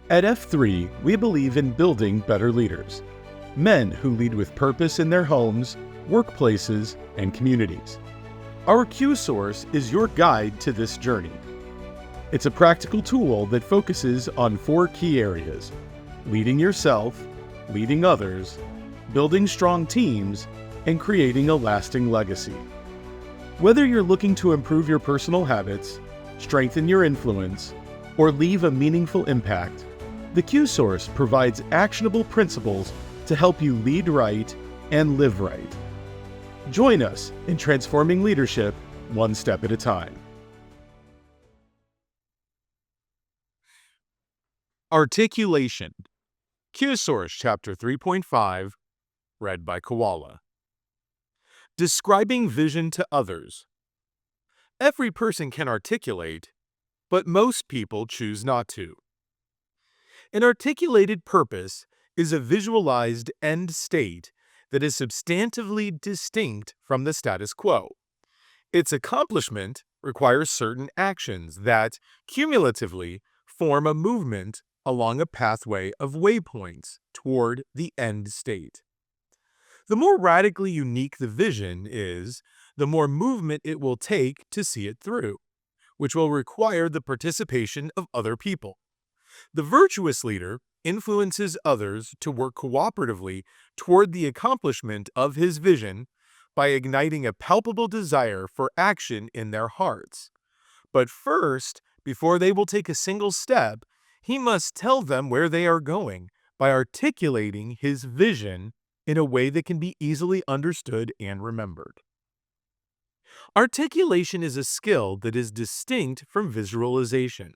At F3, we believe in building better leaders, men who lead with purpose in their homes, workplaces, and communities. Our QSource is your guide to this journey. It's a practical tool that focuses on 4 key areas: leading yourself, leading others, building strong teams, and creating a lasting legacy. Whether you're looking to improve your personal habits, strengthen your influence, or leave a meaningful impact, the QSource provides actionable principles to help you lead right and live right. Join us in transforming leadership one step at a time. Articulation. QSource Chapter 3.5, read by Koala. Describing vision to others. Every person can articulate, but most people choose not to. An articulated purpose is a visualized end state that is substantively distinct from the status quo. Its accomplishment requires certain actions that, cumulatively, form a movement along a pathway of waypoints toward the end state. The more radically unique the vision is, the more movement it will take to see it through, which will require the participation of other people. The virtuous leader influences others to work cooperatively toward the accomplishment of his vision by igniting a palpable desire for action in their hearts. But first, before they will take a single step, he must tell them where they are going by articulating his vision in a way that can be easily understood and remembered. Articulation is a skill that is distinct from visualization.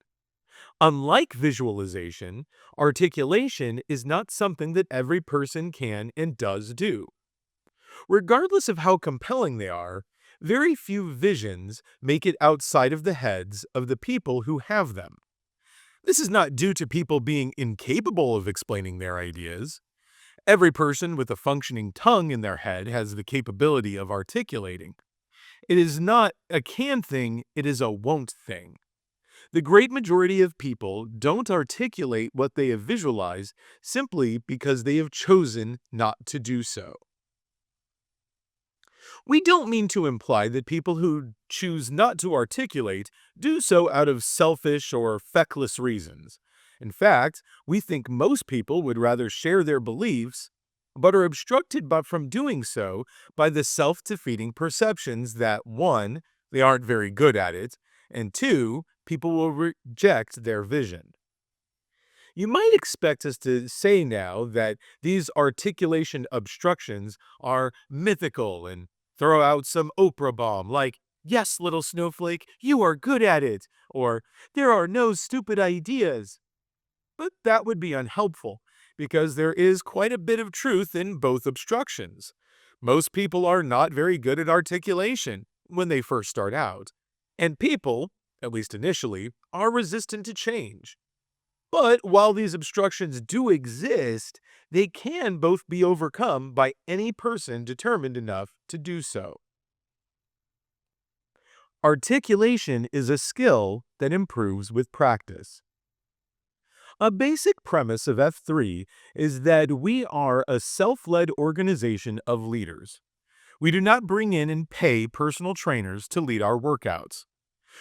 Unlike visualization, articulation is not something that every person can and does do. Regardless of how compelling they are, very few visions make it outside of the heads of the people who have them. This is not due to people being incapable of explaining their ideas. Every person with a functioning tongue in their head has the capability of articulating. It is not a can thing, it is a won't thing. The great majority of people don't articulate what they have visualized simply because they have chosen not to do so. We don't mean to imply that people who choose not to articulate do so out of selfish or feckless reasons. In fact, we think most people would rather share their beliefs, but are obstructed from doing so by the self-defeating perceptions that 1, they aren't very good at it, and 2, people will reject their vision. You might expect us to say now that these articulation obstructions are mythical and throw out some Oprah bomb like, "Yes, little snowflake, you are good at it," or "There are no stupid ideas." But that would be unhelpful, because there is quite a bit of truth in both obstructions. Most people are not very good at articulation when they first start out, and people, at least initially, are resistant to change. But while these obstructions do exist, they can both be overcome by any person determined enough to do so. Articulation is a skill that improves with practice. A basic premise of F3 is that we are a self-led organization of leaders. We do not bring in and pay personal trainers to lead our workouts.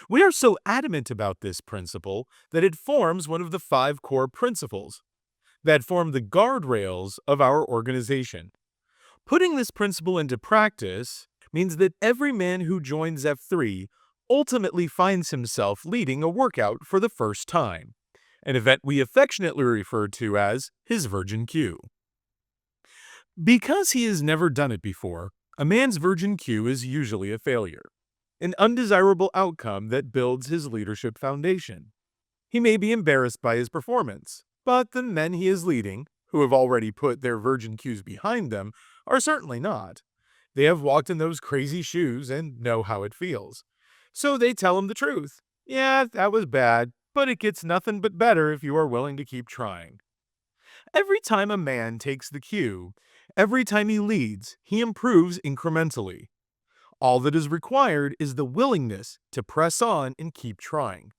We are so adamant about this principle that it forms one of the 5 core principles that form the guardrails of our organization. Putting this principle into practice means that every man who joins F3 ultimately finds himself leading a workout for the first time, an event we affectionately refer to as his Virgin Q. Because he has never done it before, a man's Virgin Q is usually a failure, an undesirable outcome that builds his leadership foundation. He may be embarrassed by his performance, but the men he is leading, who have already put their Virgin Qs behind them, are certainly not. They have walked in those crazy shoes and know how it feels. So they tell him the truth. Yeah, that was bad, but it gets nothing but better if you are willing to keep trying. Every time a man takes the cue, every time he leads, he improves incrementally. All that is required is the willingness to press on and keep trying.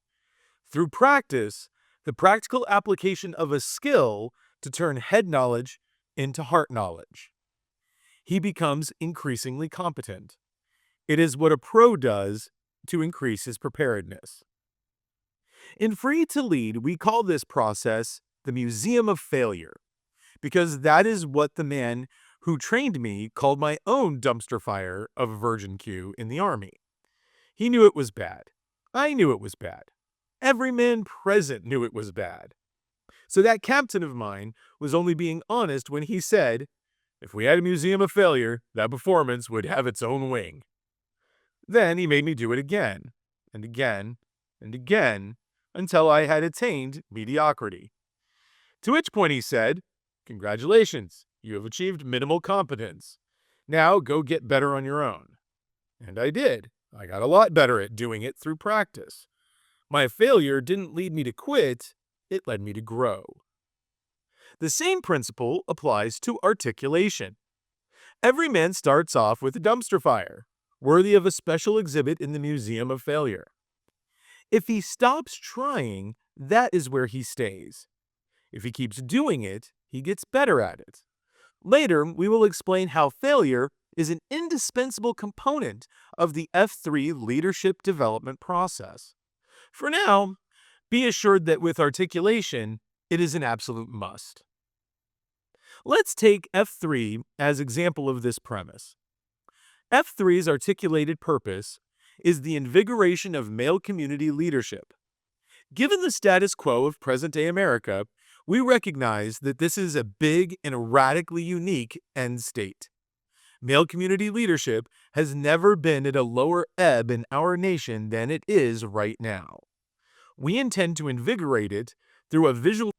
Through practice, the practical application of a skill to turn head knowledge into heart knowledge. He becomes increasingly competent. It is what a pro does to increase his preparedness. In Free to Lead, we call this process the Museum of Failure, because that is what the man who trained me called my own dumpster fire of Virgin Q in the Army. He knew it was bad. I knew it was bad. Every man present knew it was bad. So that captain of mine was only being honest when he said, if we had a museum of failure, that performance would have its own wing. Then he made me do it again, and again, and again, until I had attained mediocrity. To which point he said, congratulations, you have achieved minimal competence. Now go get better on your own. And I did. I got a lot better at doing it through practice. My failure didn't lead me to quit, it led me to grow. The same principle applies to articulation. Every man starts off with a dumpster fire, worthy of a special exhibit in the Museum of Failure. If he stops trying, that is where he stays. If he keeps doing it, he gets better at it. Later, we will explain how failure is an indispensable component of the F3 leadership development process. For now, be assured that with articulation, it is an absolute must. Let's take F3 as example of this premise. F3's articulated purpose is the invigoration of male community leadership. Given the status quo of present-day America, we recognize that this is a big and radically unique end state. Male community leadership has never been at a lower ebb in our nation than it is right now. We intend to invigorate it through a visual.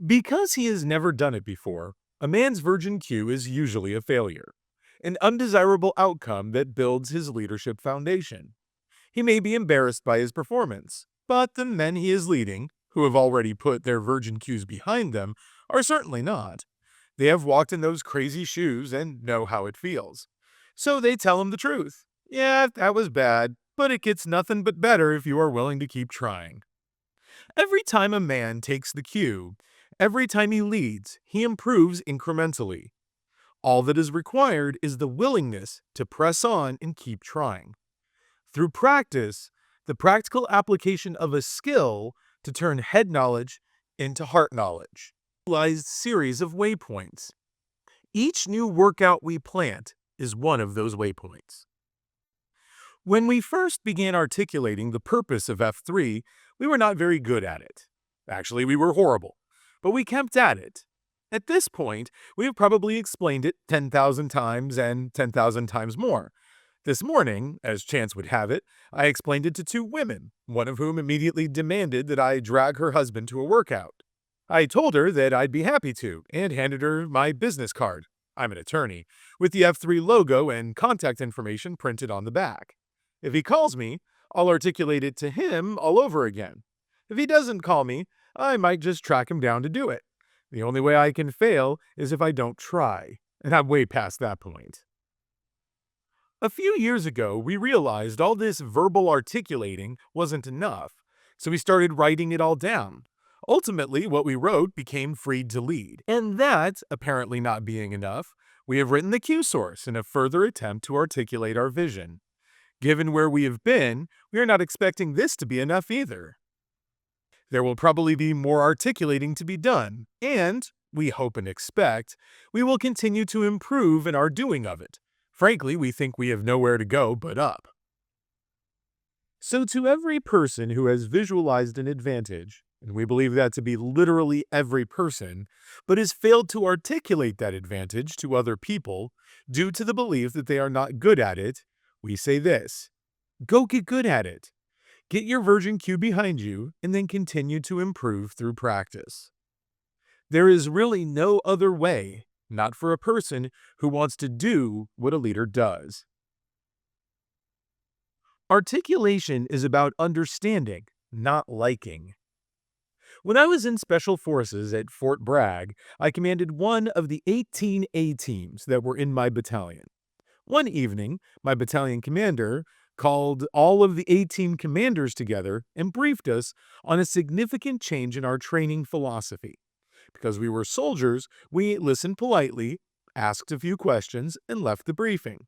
Because he has never done it before, a man's Virgin Q is usually a failure, an undesirable outcome that builds his leadership foundation. He may be embarrassed by his performance, but the men he is leading, who have already put their Virgin Qs behind them, are certainly not. They have walked in those crazy shoes and know how it feels. So they tell him the truth. Yeah, that was bad, but it gets nothing but better if you are willing to keep trying. Every time a man takes the cue, every time he leads, he improves incrementally. All that is required is the willingness to press on and keep trying. Through practice, the practical application of a skill to turn head knowledge into heart knowledge. Series of waypoints. Each new workout we plant is one of those waypoints. When we first began articulating the purpose of F3, we were not very good at it. Actually, we were horrible, but we kept at it. At this point, we have probably explained it 10,000 times and 10,000 times more. This morning, as chance would have it, I explained it to two women, one of whom immediately demanded that I drag her husband to a workout. I told her that I'd be happy to, and handed her my business card, I'm an attorney, with the F3 logo and contact information printed on the back. If he calls me, I'll articulate it to him all over again. If he doesn't call me, I might just track him down to do it. The only way I can fail is if I don't try, and I'm way past that point. A few years ago, we realized all this verbal articulating wasn't enough, so we started writing it all down. Ultimately, what we wrote became Free to Lead. And that, apparently not being enough, we have written the QSource in a further attempt to articulate our vision. Given where we have been, we are not expecting this to be enough either. There will probably be more articulating to be done, and, we hope and expect, we will continue to improve in our doing of it. Frankly, we think we have nowhere to go but up. So to every person who has visualized an advantage, and we believe that to be literally every person, but has failed to articulate that advantage to other people due to the belief that they are not good at it, we say this: go get good at it. Get your Virgin Q behind you, and then continue to improve through practice. There is really no other way, not for a person who wants to do what a leader does. Articulation is about understanding, not liking. When I was in Special Forces at Fort Bragg, I commanded one of the 18 A teams that were in my battalion. One evening, my battalion commander called all of the A-team commanders together and briefed us on a significant change in our training philosophy. Because we were soldiers, we listened politely, asked a few questions, and left the briefing.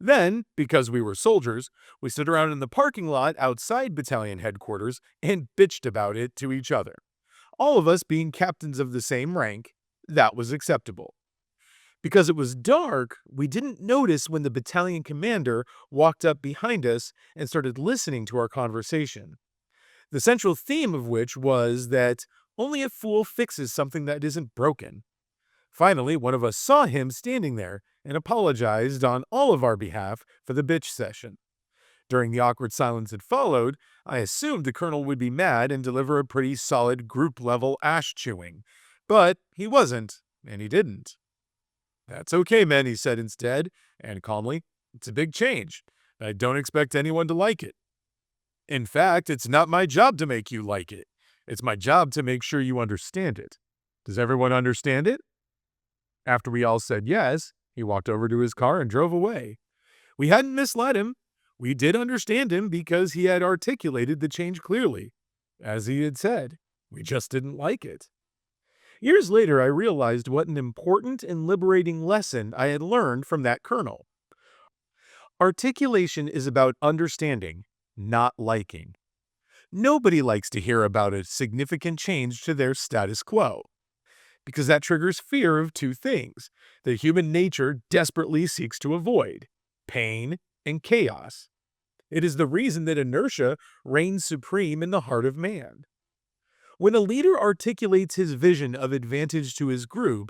Then, because we were soldiers, we stood around in the parking lot outside battalion headquarters and bitched about it to each other. All of us being captains of the same rank, that was acceptable. Because it was dark, we didn't notice when the battalion commander walked up behind us and started listening to our conversation. The central theme of which was that only a fool fixes something that isn't broken. Finally, one of us saw him standing there and apologized on all of our behalf for the bitch session. During the awkward silence that followed, I assumed the colonel would be mad and deliver a pretty solid group-level ash-chewing. But he wasn't, and he didn't. "That's okay, men," he said instead, and calmly. "It's a big change. I don't expect anyone to like it. In fact, it's not my job to make you like it. It's my job to make sure you understand it. Does everyone understand it?" After we all said yes, he walked over to his car and drove away. We hadn't misled him. We did understand him because he had articulated the change clearly. As he had said, we just didn't like it. Years later, I realized what an important and liberating lesson I had learned from that colonel. Articulation is about understanding, not liking. Nobody likes to hear about a significant change to their status quo, because that triggers fear of two things that human nature desperately seeks to avoid: pain and chaos. It is the reason that inertia reigns supreme in the heart of man. When a leader articulates his vision of advantage to his group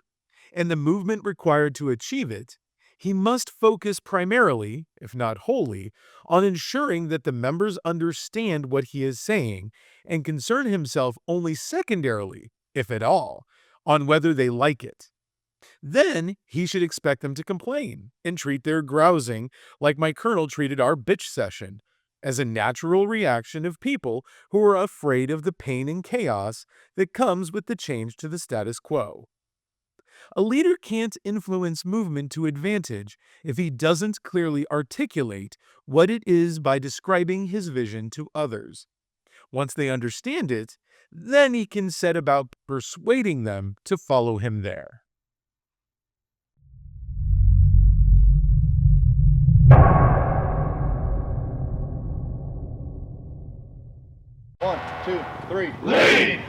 and the movement required to achieve it, he must focus primarily, if not wholly, on ensuring that the members understand what he is saying and concern himself only secondarily, if at all, on whether they like it. Then he should expect them to complain and treat their grousing like my colonel treated our bitch session, as a natural reaction of people who are afraid of the pain and chaos that comes with the change to the status quo. A leader can't influence movement to advantage if he doesn't clearly articulate what it is by describing his vision to others. Once they understand it, then he can set about persuading them to follow him there. One, two, three. Lead!